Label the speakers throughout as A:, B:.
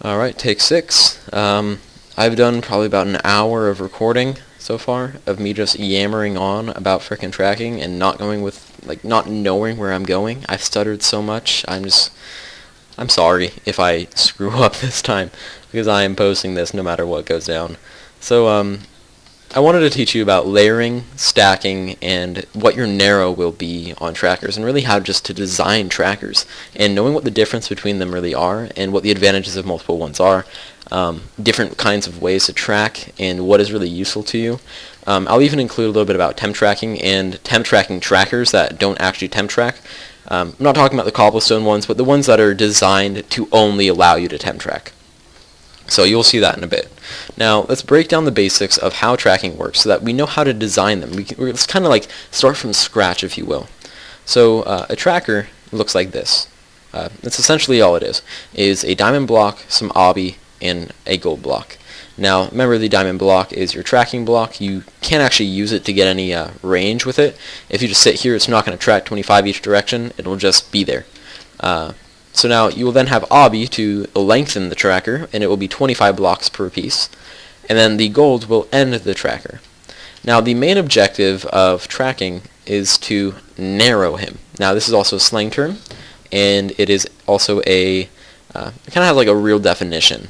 A: Alright, take 6. I've done probably about an hour of recording so far of me just yammering on about frickin' tracking and not going with, not knowing where I'm going. I've stuttered so much, I'm sorry if I screw up this time, because I am posting this no matter what goes down. So, I wanted to teach you about layering, stacking, and what your narrow will be on trackers, and really how just to design trackers, and knowing what the difference between them really are, and what the advantages of multiple ones are, different kinds of ways to track, and what is really useful to you. I'll even include a little bit about temp tracking and temp tracking trackers that don't actually temp track. I'm not talking about the cobblestone ones, but the ones that are designed to only allow you to temp track. So you'll see that in a bit. Now let's break down the basics of how tracking works so that we know how to design them. Let's kind of like start from scratch, if you will. So a tracker looks like this. That's essentially all it is a diamond block, some obby, and a gold block. Now remember, the diamond block is your tracking block. You can't actually use it to get any range with it. If you just sit here, it's not going to track 25 each direction. It'll just be there. So now you will then have obby to lengthen the tracker, and it will be 25 blocks per piece. And then the gold will end the tracker. Now the main objective of tracking is to narrow him. Now this is also a slang term, and it is also it kind of has like a real definition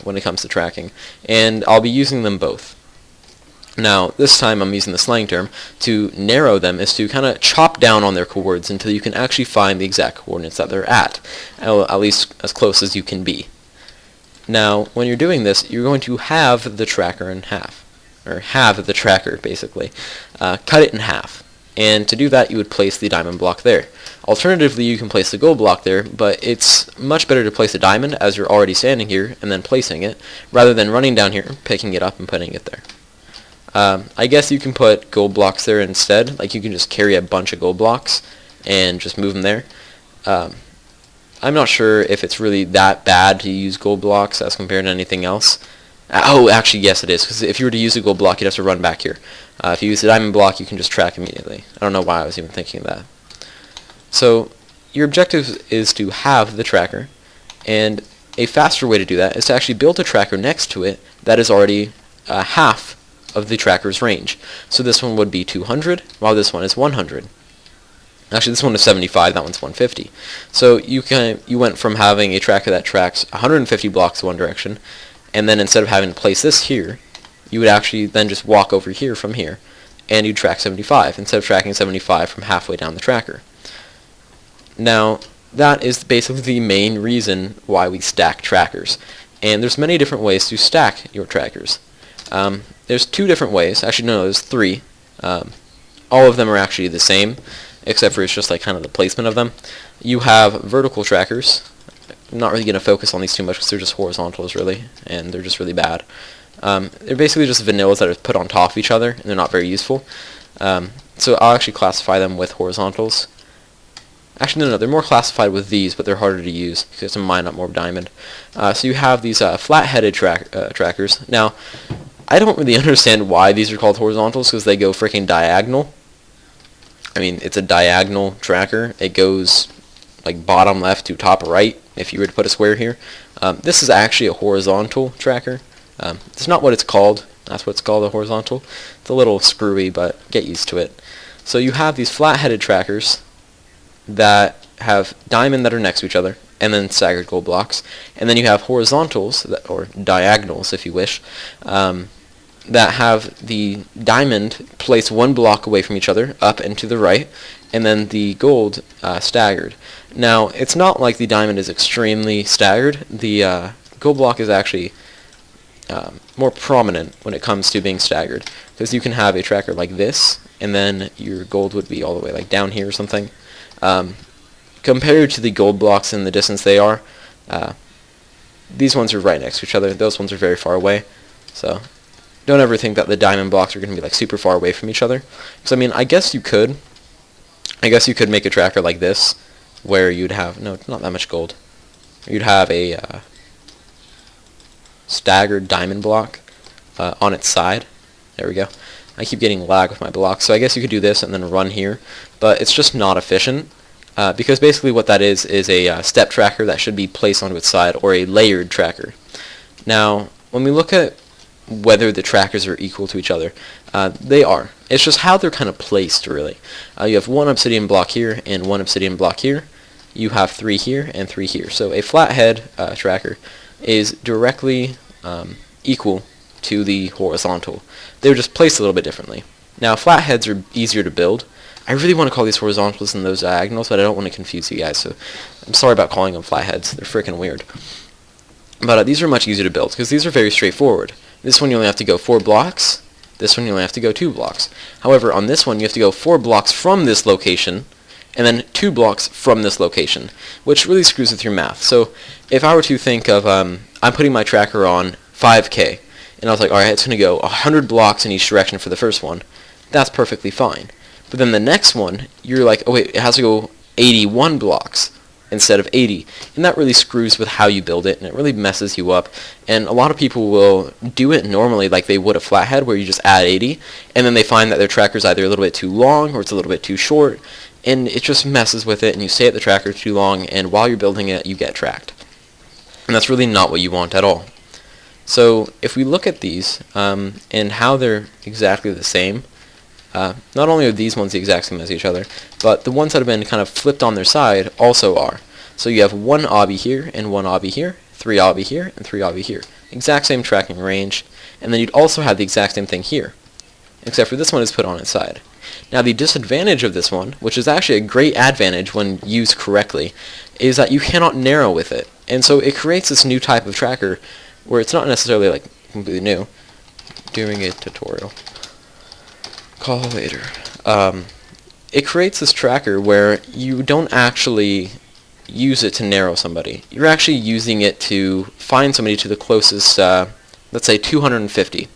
A: when it comes to tracking. And I'll be using them both. Now, this time I'm using the slang term. To narrow them is to kind of chop down on their coordinates until you can actually find the exact coordinates that they're at least as close as you can be. Now, when you're doing this, you're going to halve the tracker in half, or halve the tracker, basically. Cut it in half. And to do that, you would place the diamond block there. Alternatively, you can place the gold block there, but it's much better to place a diamond as you're already standing here and then placing it, rather than running down here, picking it up, and putting it there. I guess you can put gold blocks there instead. Like, you can just carry a bunch of gold blocks and just move them there. I'm not sure if it's really that bad to use gold blocks as compared to anything else. Oh, actually, yes, it is. Because if you were to use a gold block, you'd have to run back here. If you use a diamond block, you can just track immediately. I don't know why I was even thinking of that. So your objective is to have the tracker. And a faster way to do that is to actually build a tracker next to it that is already half of the tracker's range. So this one would be 200, while this one is 100. Actually, this one is 75, that one's 150. So you went from having a tracker that tracks 150 blocks one direction, and then instead of having to place this here, you would actually then just walk over here from here, and you'd track 75, instead of tracking 75 from halfway down the tracker. Now, that is basically the main reason why we stack trackers. And there's many different ways to stack your trackers. There's two different ways. Actually, no, there's three. All of them are actually the same, except for it's just like kind of the placement of them. You have vertical trackers. I'm not really going to focus on these too much because they're just horizontals, really, and they're just really bad. They're basically just vanillas that are put on top of each other, and they're not very useful. So I'll actually classify them with horizontals. Actually, no, they're more classified with these, but they're harder to use because to mine up more diamond. So you have these flat-headed trackers. Now, I don't really understand why these are called horizontals, because they go freaking diagonal. I mean, it's a diagonal tracker. It goes like bottom left to top right, if you were to put a square here. This is actually a horizontal tracker. It's not what it's called. That's what it's called, a horizontal. It's a little screwy, but get used to it. So you have these flat-headed trackers that have diamond that are next to each other, and then staggered gold blocks. And then you have horizontals, or diagonals if you wish, that have the diamond placed one block away from each other, up and to the right, and then the gold staggered. Now, it's not like the diamond is extremely staggered. The gold block is actually more prominent when it comes to being staggered, because you can have a tracker like this, and then your gold would be all the way like down here or something. Compared to the gold blocks and the distance they are, these ones are right next to each other. Those ones are very far away. So don't ever think that the diamond blocks are going to be like super far away from each other. Because I mean, I guess you could make a tracker like this, where you'd have not that much gold. You'd have a staggered diamond block on its side. There we go. I keep getting lag with my blocks, so I guess you could do this and then run here, but it's just not efficient. because basically what that is a step tracker that should be placed onto its side, or a layered tracker. Now, when we look at whether the trackers are equal to each other, they are. It's just how they're kind of placed, really. You have one obsidian block here and one obsidian block here. You have 3 here and 3 here. So a flathead tracker is directly equal to the horizontal. They're just placed a little bit differently. Now, flatheads are easier to build. I really want to call these horizontals and those diagonals, but I don't want to confuse you guys, so I'm sorry about calling them flatheads. They're freaking weird. But these are much easier to build, because these are very straightforward. This one you only have to go 4 blocks. This one you only have to go 2 blocks. However, on this one you have to go 4 blocks from this location, and then 2 blocks from this location, which really screws with your math. So if I were to think of, I'm putting my tracker on 5K, and I was like, alright, it's going to go 100 blocks in each direction for the first one, that's perfectly fine. But then the next one, you're like, oh wait, it has to go 81 blocks instead of 80, and that really screws with how you build it, and it really messes you up. And a lot of people will do it normally like they would a flathead, where you just add 80, and then they find that their tracker's either a little bit too long or it's a little bit too short, and it just messes with it, and you stay at the tracker too long, and while you're building it, you get tracked. And that's really not what you want at all. So if we look at these and how they're exactly the same, not only are these ones the exact same as each other, but the ones that have been kind of flipped on their side also are. So you have 1 obby here and 1 obby here, 3 obby here and 3 obby here. Exact same tracking range, and then you'd also have the exact same thing here, except for this one is put on its side. Now the disadvantage of this one, which is actually a great advantage when used correctly, is that you cannot narrow with it. And so it creates this new type of tracker where it's not necessarily like completely new. Doing a tutorial. Call later. It creates this tracker where you don't actually use it to narrow somebody. You're actually using it to find somebody to the closest, let's say 250,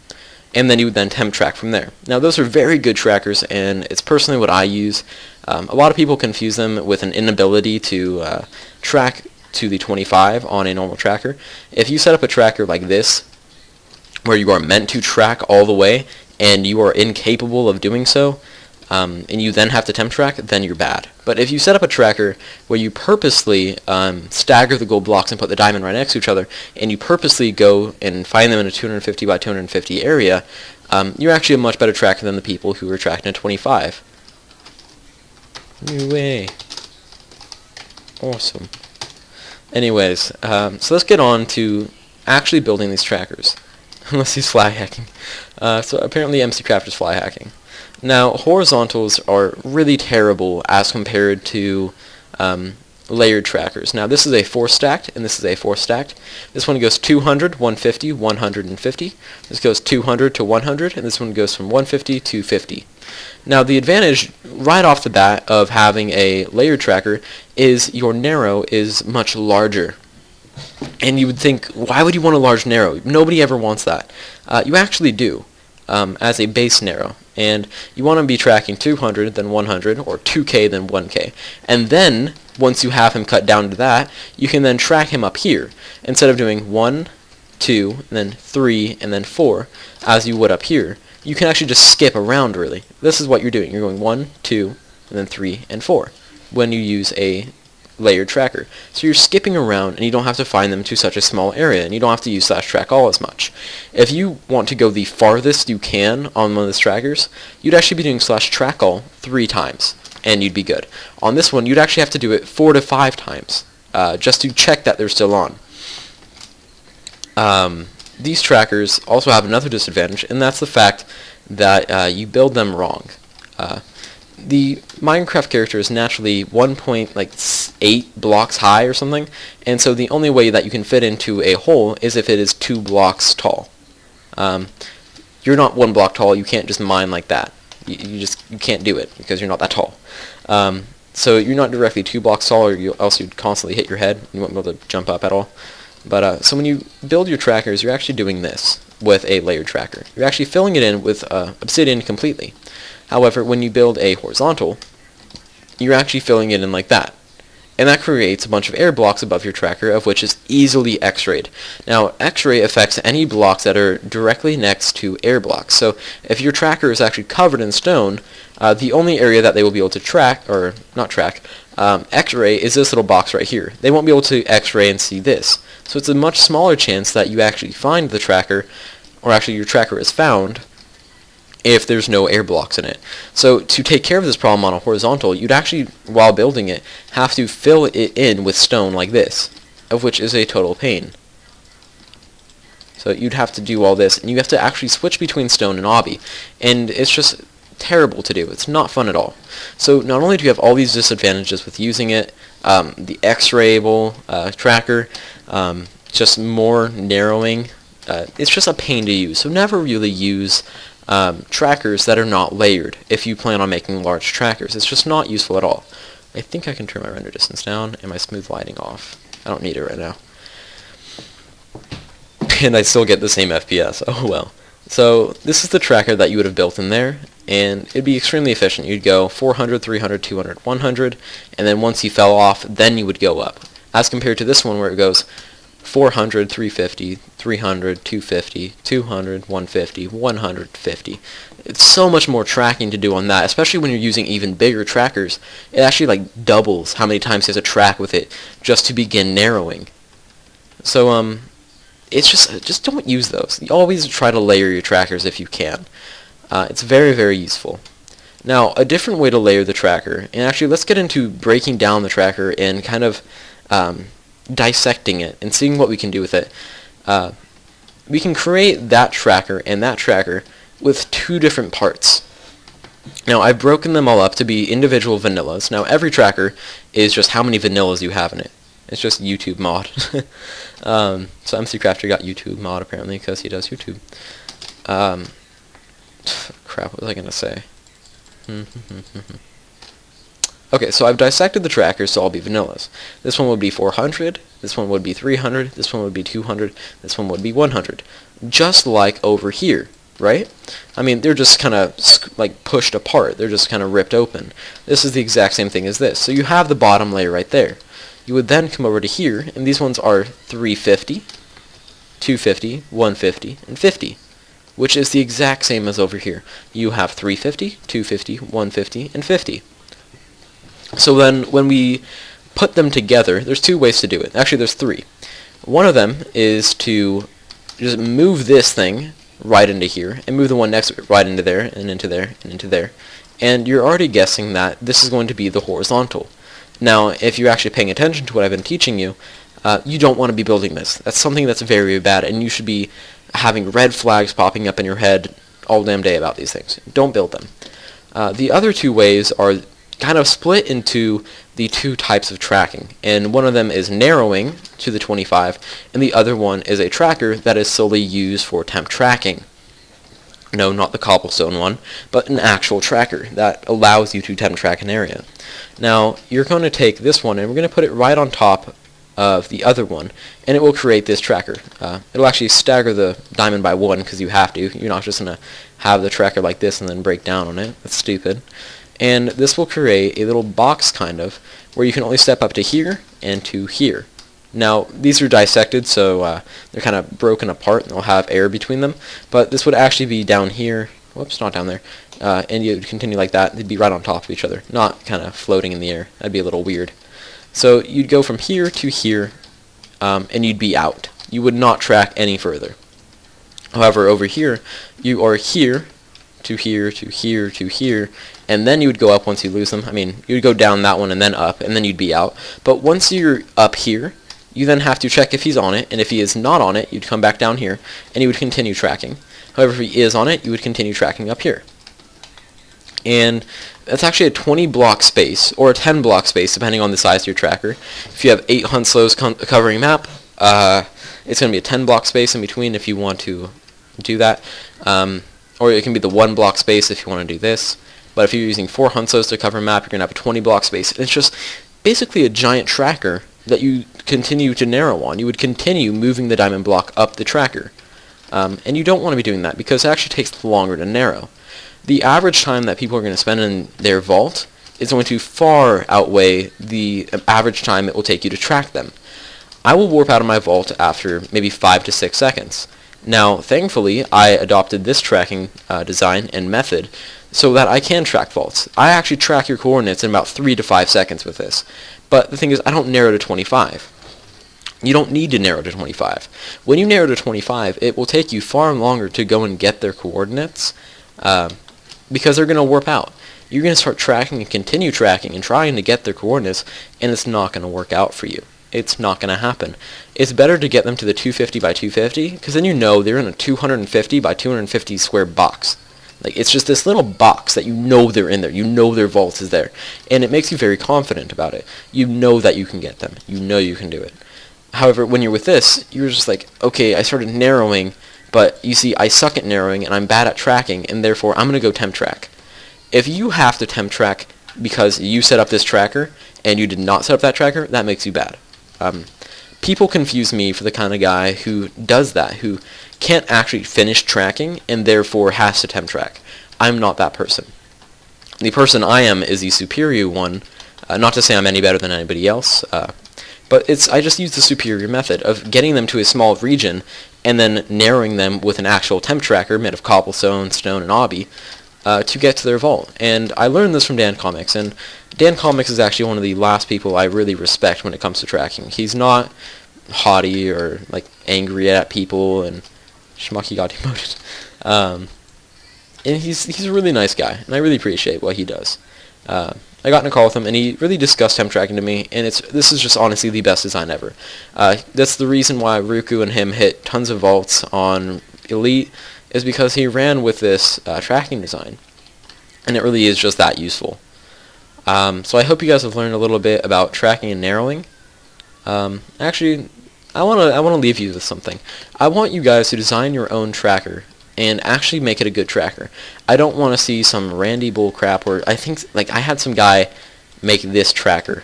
A: and then you would then temp track from there. Now those are very good trackers, and it's personally what I use. A lot of people confuse them with an inability to track to the 25 on a normal tracker. If you set up a tracker like this, where you are meant to track all the way, and you are incapable of doing so, and you then have to temp track, then you're bad. But if you set up a tracker where you purposely stagger the gold blocks and put the diamond right next to each other, and you purposely go and find them in a 250 by 250 area, you're actually a much better tracker than the people who are tracking at 25. No way. Awesome. Anyways, so let's get on to actually building these trackers. Unless he's fly hacking. So apparently MCCraft is fly hacking. Now, horizontals are really terrible as compared to layered trackers. Now, this is a 4 stacked, and this is a 4 stacked. This one goes 200, 150, 150. This goes 200 to 100, and this one goes from 150 to 50. Now, the advantage right off the bat of having a layered tracker is your narrow is much larger. And you would think, why would you want a large narrow? Nobody ever wants that. You actually do, as a base narrow. And you want to be tracking 200, then 100, or 2K, then 1K. And then, once you have him cut down to that, you can then track him up here. Instead of doing 1, 2, and then 3, and then 4, as you would up here, you can actually just skip around, really. This is what you're doing. You're going 1, 2, and then 3, and 4 when you use a layered tracker. So you're skipping around, and you don't have to find them to such a small area, and you don't have to use /trackall as much. If you want to go the farthest you can on one of these trackers, you'd actually be doing /trackall 3 times, and you'd be good. On this one, you'd actually have to do it 4 to 5 times, just to check that they're still on. These trackers also have another disadvantage, and that's the fact that you build them wrong. The Minecraft character is naturally 1.8 blocks high or something, and so the only way that you can fit into a hole is if it is 2 blocks tall. You're not 1 block tall, you can't just mine like that. You can't do it because you're not that tall. So you're not directly 2 blocks tall, or else you'd constantly hit your head. You won't be able to jump up at all. But so when you build your trackers, you're actually doing this with a layered tracker. You're actually filling it in with obsidian completely. However, when you build a horizontal, you're actually filling it in like that. And that creates a bunch of air blocks above your tracker, of which is easily X-rayed. Now, X-ray affects any blocks that are directly next to air blocks. So if your tracker is actually covered in stone, the only area that they will be able to track, or not track, X-ray is this little box right here. They won't be able to X-ray and see this. So it's a much smaller chance that you actually find the tracker, or actually your tracker is found, if there's no air blocks in it. So to take care of this problem on a horizontal, you'd actually, while building it, have to fill it in with stone like this, of which is a total pain. So you'd have to do all this, and you have to actually switch between stone and obby, and it's just terrible to do. It's not fun at all. So not only do you have all these disadvantages with using it, the X-rayable tracker, just more narrowing, it's just a pain to use. So never really use trackers that are not layered if you plan on making large trackers. It's just not useful at all. I think I can turn my render distance down and my smooth lighting off. I don't need it right now. And I still get the same FPS. Oh well. So this is the tracker that you would have built in there, and it'd be extremely efficient. You'd go 400, 300, 200, 100, and then once you fell off, then you would go up. As compared to this one where it goes 400, 350, 300, 250, 200, 150, 150. It's so much more tracking to do on that, especially when you're using even bigger trackers. It actually like doubles how many times you have to track with it just to begin narrowing. So it's just don't use those. You always try to layer your trackers if you can. It's very, very useful. Now, a different way to layer the tracker, and actually let's get into breaking down the tracker and kind of dissecting it and seeing what we can do with it. We can create that tracker and that tracker with two different parts. Now, I've broken them all up to be individual vanillas. Now, every tracker is just how many vanillas you have in it. It's just YouTube mod. So MC Crafter got YouTube mod apparently because he does YouTube. Crap, what was I going to say? Okay, so I've dissected the trackers, so I'll be vanillas. This one would be 400, this one would be 300, this one would be 200, this one would be 100. Just like over here, right? I mean, they're just kind of like pushed apart. They're just kind of ripped open. This is the exact same thing as this. So you have the bottom layer right there. You would then come over to here, and these ones are 350, 250, 150, and 50, which is the exact same as over here. You have 350, 250, 150, and 50. So then when we put them together, there's two ways to do it. Actually, there's three. One of them is to just move this thing right into here, and move the one next to it right into there, and into there, and into there. And you're already guessing that this is going to be the horizontal. Now, if you're actually paying attention to what I've been teaching you, you don't want to be building this. That's something that's very bad, and you should be having red flags popping up in your head all damn day about these things. Don't build them. The other two ways are kind of split into the two types of tracking, and one of them is narrowing to the 25, and the other one is a tracker that is solely used for temp tracking. No, not the cobblestone one, but an actual tracker that allows you to temp track an area. Now, you're going to take this one, and we're going to put it right on top of the other one, and it will create this tracker. It'll actually stagger the diamond by one, because you have to. You're not just going to have the tracker like this and then break down on it. That's stupid. And this will create a little box, kind of, where you can only step up to here and to here. Now, these are dissected, so they're kind of broken apart, and they'll have air between them. But this would actually be down here. Whoops, not down there. And you would continue like that. They'd be right on top of each other, not kind of floating in the air. That'd be a little weird. So you'd go from here to here, and you'd be out. You would not track any further. However, over here, you are here to here to here to here, and then you would go up once you lose them. I mean, you would go down that one and then up, and then you'd be out. But once you're up here, you then have to check if he's on it, and if he is not on it, you'd come back down here, and you would continue tracking. However, if he is on it, you would continue tracking up here. And that's actually a 20 block space, or a 10 block space, depending on the size of your tracker. If you have 8 hunslows covering map, it's going to be a 10 block space in between if you want to do that. Or it can be the 1 block space if you want to do this. But if you're using 4 hunslows to cover a map, you're going to have a 20 block space. It's just basically a giant tracker that you continue to narrow on. You would continue moving the diamond block up the tracker. And you don't want to be doing that because it actually takes longer to narrow. The average time that people are going to spend in their vault is going to far outweigh the average time it will take you to track them. I will warp out of my vault after maybe 5 to 6 seconds. Now, thankfully, I adopted this tracking design and method so that I can track vaults. I actually track your coordinates in about 3 to 5 seconds with this. But the thing is, I don't narrow to 25. You don't need to narrow to 25. When you narrow to 25, it will take you far longer to go and get their coordinates because they're going to warp out. You're going to start tracking and continue tracking and trying to get their coordinates, and it's not going to work out for you. It's not going to happen. It's better to get them to the 250 by 250 because then you know they're in a 250 by 250 square box. Like, it's just this little box that you know they're in there. You know their vault is there. And it makes you very confident about it. You know that you can get them. You know you can do it. However, when you're with this, you're just like, okay, I started narrowing, but you see, I suck at narrowing, and I'm bad at tracking, and therefore, I'm going to go temp track. If you have to temp track because you set up this tracker, and you did not set up that tracker, that makes you bad. People confuse me for the kind of guy who does that, who can't actually finish tracking and therefore has to temp track. I'm not that person. The person I am is the superior one, not to say I'm any better than anybody else, but I just use the superior method of getting them to a small region and then narrowing them with an actual temp tracker made of cobblestone, stone, and obby to get to their vault. And I learned this from Dan Comics, and Dan Comics is actually one of the last people I really respect when it comes to tracking. He's not haughty or like angry at people, and Schmucky got demoted. And he's a really nice guy, and I really appreciate what he does. I got in a call with him, and he really discussed temp tracking to me, and this is just honestly the best design ever. That's the reason why Ruku and him hit tons of vaults on Elite, is because he ran with this tracking design, and it really is just that useful. So I hope you guys have learned a little bit about tracking and narrowing. Actually, I want to leave you with something. I want you guys to design your own tracker and actually make it a good tracker. I don't want to see some randy bull crap where I think, like, I had some guy make this tracker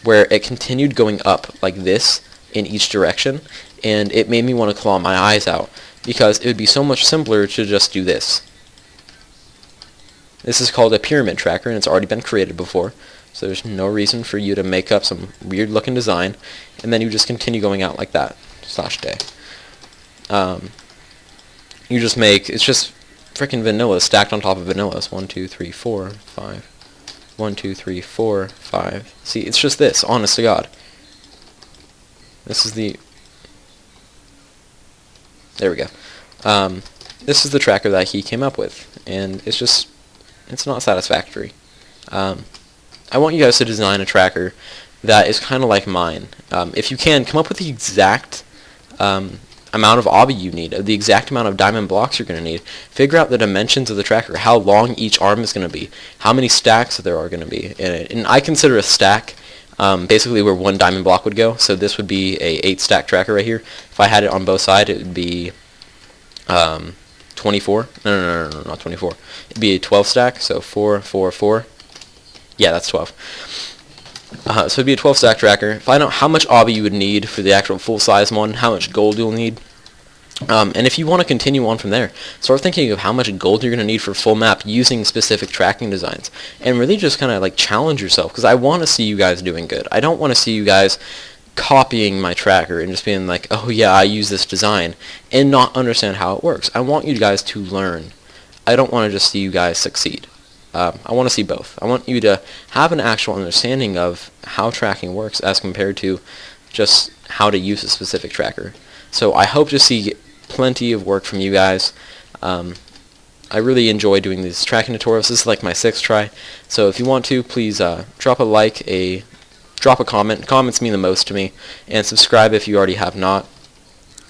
A: where it continued going up like this in each direction, and it made me want to claw my eyes out because it would be so much simpler to just do this. This is called a pyramid tracker, and it's already been created before, so there's no reason for you to make up some weird looking design, and then you just continue going out like that, /day. You just make, it's just freaking vanilla stacked on top of vanilla. It's 1, 2, 3, 4, 5. 1, 2, 3, 4, 5. See, it's just this, honest to God. This is the, there we go. This is the tracker that he came up with, and it's not satisfactory. I want you guys to design a tracker that is kind of like mine. If you can, come up with the exact amount of obby you need, the exact amount of diamond blocks you're going to need. Figure out the dimensions of the tracker, how long each arm is going to be, how many stacks there are going to be in it. And I consider a stack basically where one diamond block would go. So this would be a 8-stack tracker right here. If I had it on both sides, it would be 24. No, not 24. It'd be a 12-stack, so 4, 4, 4. Yeah, that's 12. So it'd be a 12-stack tracker. Find out how much obby you would need for the actual full-size one, how much gold you'll need. And if you want to continue on from there, start thinking of how much gold you're going to need for full map using specific tracking designs. And really just kind of like challenge yourself, because I want to see you guys doing good. I don't want to see you guys copying my tracker and just being like, oh yeah, I use this design, and not understand how it works. I want you guys to learn. I don't want to just see you guys succeed. I want to see both. I want you to have an actual understanding of how tracking works as compared to just how to use a specific tracker. So I hope to see plenty of work from you guys. I really enjoy doing these tracking tutorials. This is like my 6th try. So if you want to, please drop a like, drop a comment. Comments mean the most to me. And subscribe if you already have not.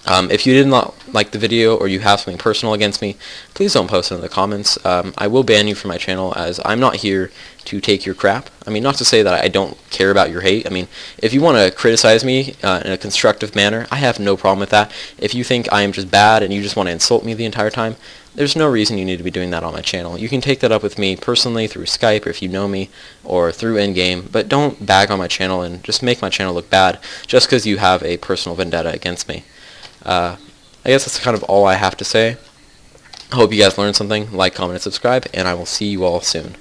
A: If you did not like the video or you have something personal against me, please don't post it in the comments. I will ban you from my channel, as I'm not here to take your crap. I mean, not to say that I don't care about your hate. I mean, if you want to criticize me in a constructive manner, I have no problem with that. If you think I am just bad and you just want to insult me the entire time, there's no reason you need to be doing that on my channel. You can take that up with me personally through Skype, or if you know me, or through in-game, but don't bag on my channel and just make my channel look bad just because you have a personal vendetta against me. I guess that's kind of all I have to say. I hope you guys learned something. Like, comment, and subscribe, and I will see you all soon.